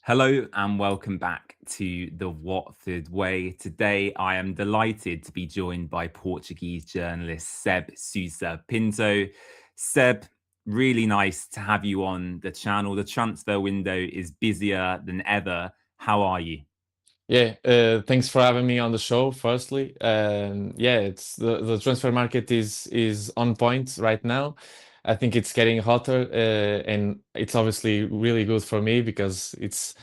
Hello and welcome back to the Watford Way. Today, I am delighted to be joined by Portuguese journalist Seb Sousa Pinto. Seb, really nice to have you on the channel. The transfer window is busier than ever. How are you? Yeah, thanks for having me on the show. Firstly, yeah, it's the transfer market is on point right now. I think it's getting hotter, and it's obviously really good for me because it's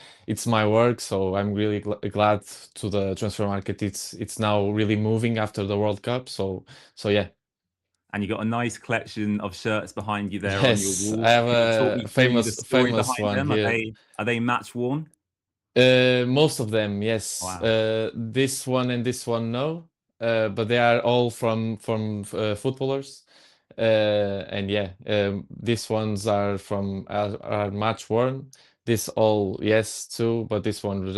my work. So I'm really glad to the transfer market. It's now really moving after the World Cup. So yeah. And you got a nice collection of shirts behind you there on your Yes, I wall. have Can you talk a me through the story famous behind one them? Are here. they match worn? Most of them, yes. Wow. This one and this one, no. But they are all from footballers. And yeah, these ones are match worn. This all yes too, but this one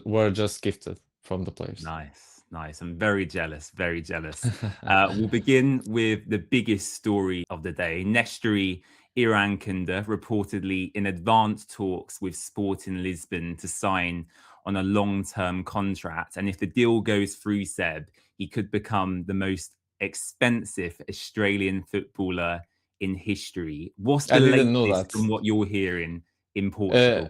were just gifted from the players. Nice, nice. I'm very jealous, very jealous. We'll begin with the biggest story of the day. Nestory Irankunda reportedly in advanced talks with Sporting Lisbon to sign on a long-term contract. And if the deal goes through, Seb, he could become the most expensive Australian footballer in history. What's I the didn't know latest that. from what you're hearing in Uh, Portugal?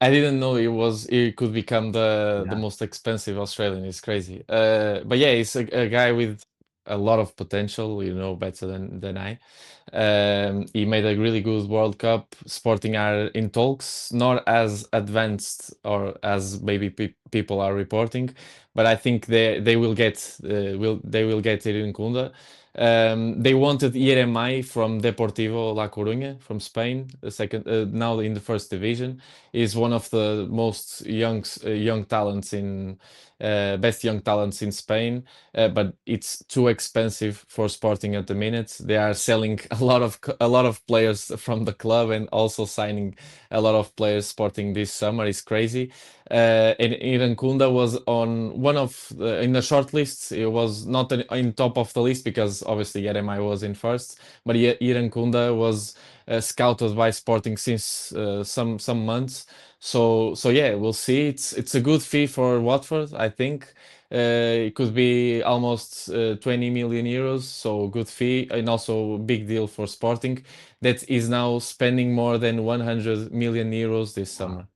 I didn't know it could become the Yeah. most expensive Australian. It's crazy. But yeah, he's a guy with a lot of potential. You know better than I. He made a really good World Cup. Sporting are in talks, not as advanced or as maybe people are reporting, but I think they will get Irinkunda. They wanted ERMI from Deportivo La Coruña from Spain, the second now in the first division. Is one of the most young talents in best young talents in Spain, but it's too expensive for Sporting at the minute. They are selling a lot of players from the club and also signing a lot of players. Sporting this summer is crazy. And Irankunda was on one of in the short lists. It was not in top of the list because obviously Yeremai was in first, but Irankunda was scouted by Sporting since some months. So yeah, we'll see. It's a good fee for Watford, I think. It could be almost 20 million euros, so good fee and also big deal for Sporting that is now spending more than 100 million euros this Wow. summer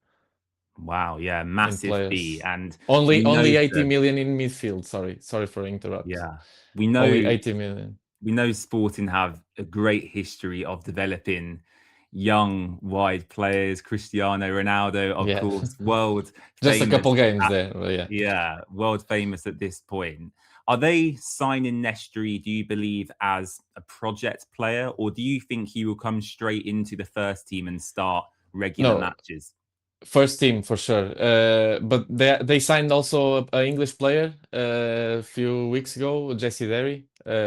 Wow, yeah, in massive fee. players. And Only we know only 80 that, million in midfield. Sorry for interrupt. yeah, we Only know 80 million. we know Sporting have a great history of developing young, wide players. Cristiano Ronaldo, of Yeah, course, world just a famous couple games at, there. But yeah. yeah, world famous at this point. Are they signing Nestri, do you believe, as a project player, or do you think he will come straight into the first team and start regular No, matches? first team for sure. But they signed also a English player a few weeks ago, Jesse Derry,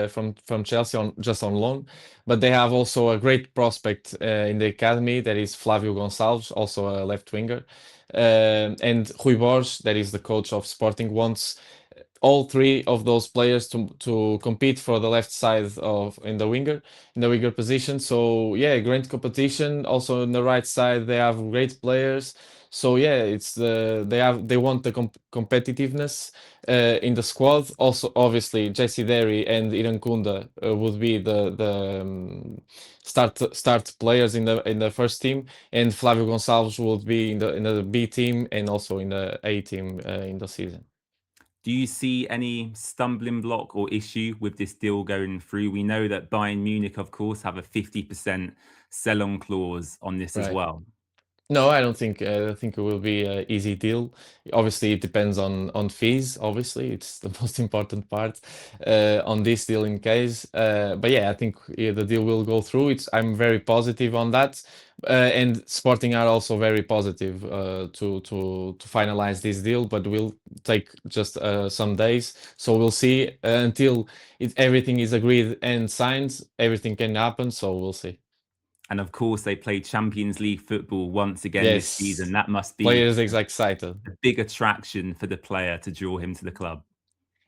from Chelsea on just on loan. But they have also a great prospect in the academy that is Flavio Gonçalves, also a left winger. And Rui Borges, that is the coach of Sporting, wants all three of those players to compete for the left side of in the winger position. So yeah, great competition. Also on the right side, they have great players. So yeah, they want the competitiveness in the squad. Also, obviously, Jesse Derry and Irankunda would be the start players in the first team, and Flavio Gonçalves would be in the B team and also in the A team in the season. Do you see any stumbling block or issue with this deal going through? We know that Bayern Munich, of course, have a 50% sell-on clause on this as Right. well. No, I don't think it will be an easy deal. Obviously, it depends on fees. Obviously, it's the most important part on this deal in case. But yeah, I think the deal will go through. I'm very positive on that, and Sporting are also very positive to finalize this deal. But will take just some days, so we'll see until everything is agreed and signed. Everything can happen, so we'll see. And of course, they play Champions League football once again this season. Yes, That must be players is excited. a big attraction for the player to draw him to the club.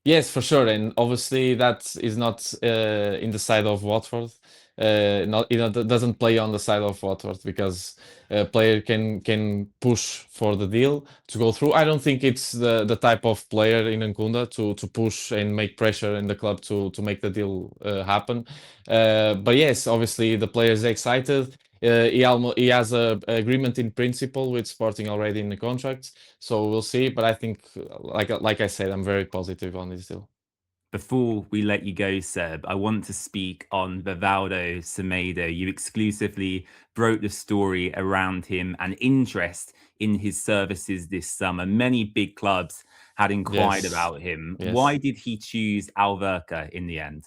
Yes, for sure, and obviously that is not in the side of Watford. Not doesn't play on the side of Watford because a player can push for the deal to go through. I don't think it's the type of player in Nkunda to push and make pressure in the club to make the deal happen. But yes, obviously the player is excited. He has a agreement in principle with Sporting already in the contract. So we'll see, but I think, like I said, I'm very positive on this deal. Before we let you go, Seb, I want to speak on Vivaldo Semedo. You exclusively broke the story around him and interest in his services this summer. Many big clubs had inquired Yes, about him. Why yes. did he choose Alverca in the end?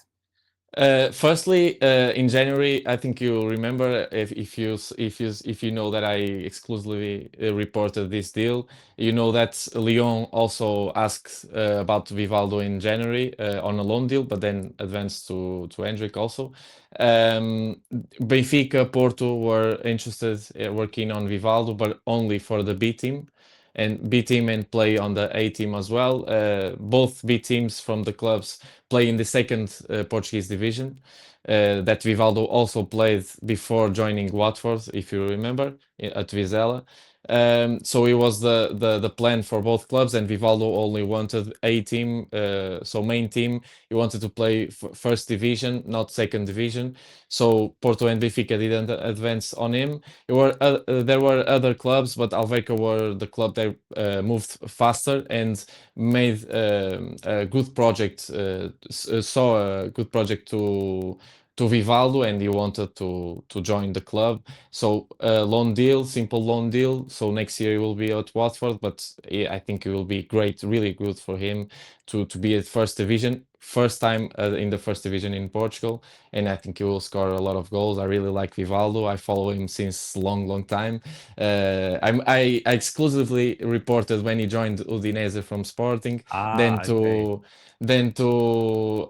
Firstly, in January, I think you remember if you know that I exclusively reported this deal, you know that Lyon also asked about Vivaldo in January on a loan deal, but then advanced to Hendrik also. Benfica, Porto were interested, were keen on Vivaldo, but only for the B team. And B team and play on the A team as well. Both B teams from the clubs play in the second Portuguese division that Vivaldo also played before joining Watford, if you remember, at Vizela. So it was the plan for both clubs, and Vivaldo only wanted a team, so main team. He wanted to play first division, not second division. So Porto and Benfica didn't advance on him. There were other clubs, but Alverca were the club that moved faster and made a good project, saw a good project to Vivaldo, and he wanted to join the club. So loan deal, simple loan deal. So next year he will be at Watford, but I think it will be great, really good for him to be at first division, first time in the first division in Portugal, and I think he will score a lot of goals. I really like Vivaldo. I follow him since long time. I exclusively reported when he joined Udinese from Sporting, then Ah, okay. to then to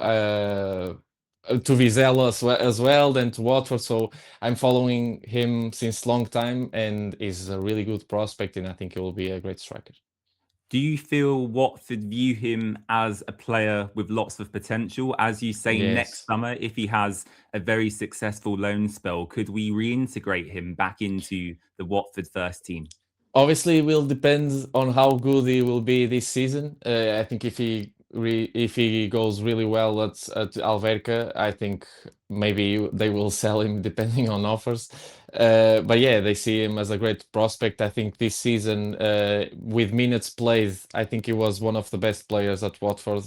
Vizela as well, then to Watford. So I'm following him since long time, and is a really good prospect, and I think he will be a great striker. Do you feel Watford view him as a player with lots of potential? As you say, next Yes. summer, if he has a very successful loan spell, could we reintegrate him back into the Watford first team? Obviously, it will depend on how good he will be this season. I think if he goes really well at Alverca, I think maybe they will sell him depending on offers. But yeah, they see him as a great prospect. I think this season, with minutes played, I think he was one of the best players at Watford.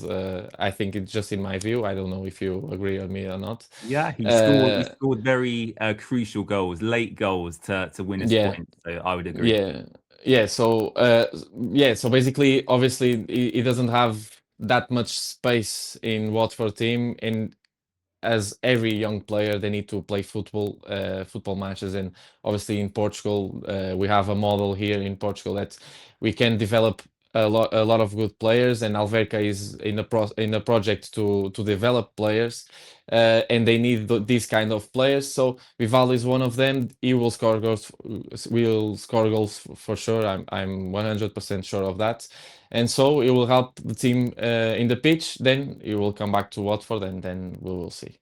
I think it's just in my view. I don't know if you agree with me or not. Yeah, he Uh, scored very crucial goals, late goals to win us yeah, points. So I would agree. Yeah, yeah. So basically, obviously, he doesn't have that much space in Watford team, and as every young player, they need to play football matches. And obviously, in Portugal, we have a model here in Portugal that we can develop a lot of good players, and Alverca is in a project to develop players, and they need these kind of players. So Vivaldi is one of them. He will score goals. Will score goals for sure. I'm 100% sure of that. And so it will help the team in the pitch. Then it will come back to Watford, and then we will see.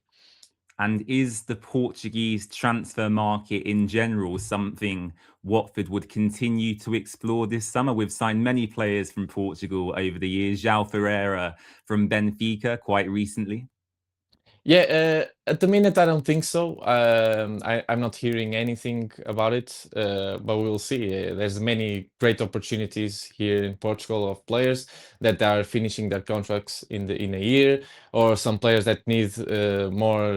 And is the Portuguese transfer market in general something Watford would continue to explore this summer? We've signed many players from Portugal over the years. João Ferreira from Benfica quite recently. Yeah, at the minute, I don't think so. I'm not hearing anything about it, but we'll see. There's many great opportunities here in Portugal of players that are finishing their contracts in a year, or some players that need more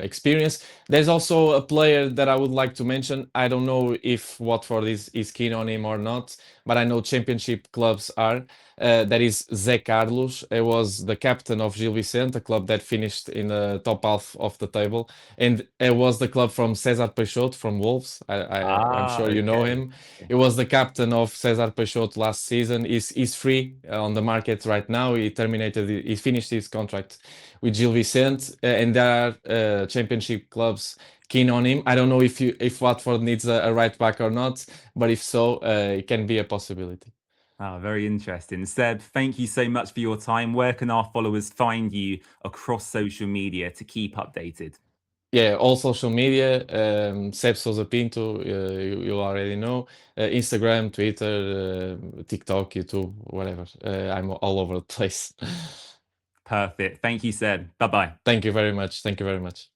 experience. There's also a player that I would like to mention. I don't know if Watford is keen on him or not, but I know Championship clubs are. That is Zé Carlos. He was the captain of Gil Vicente, a club that finished in the top half of the table, and it was the club from César Peixoto from Wolves. I'm Ah, sure you know okay. him. He was the captain of César Peixoto last season. He's free on the market right now. He finished his contract with Gil Vicente, and there are Championship clubs keen on him. I don't know if Watford needs a right back or not, but if so, it can be a possibility. Very interesting. Seb, thank you so much for your time. Where can our followers find you across social media to keep updated? Yeah, all social media, Seb Sousa Pinto, you already know, Instagram, Twitter, TikTok, YouTube, whatever. I'm all over the place. Perfect. Thank you, Seb. Bye bye. Thank you very much. Thank you very much.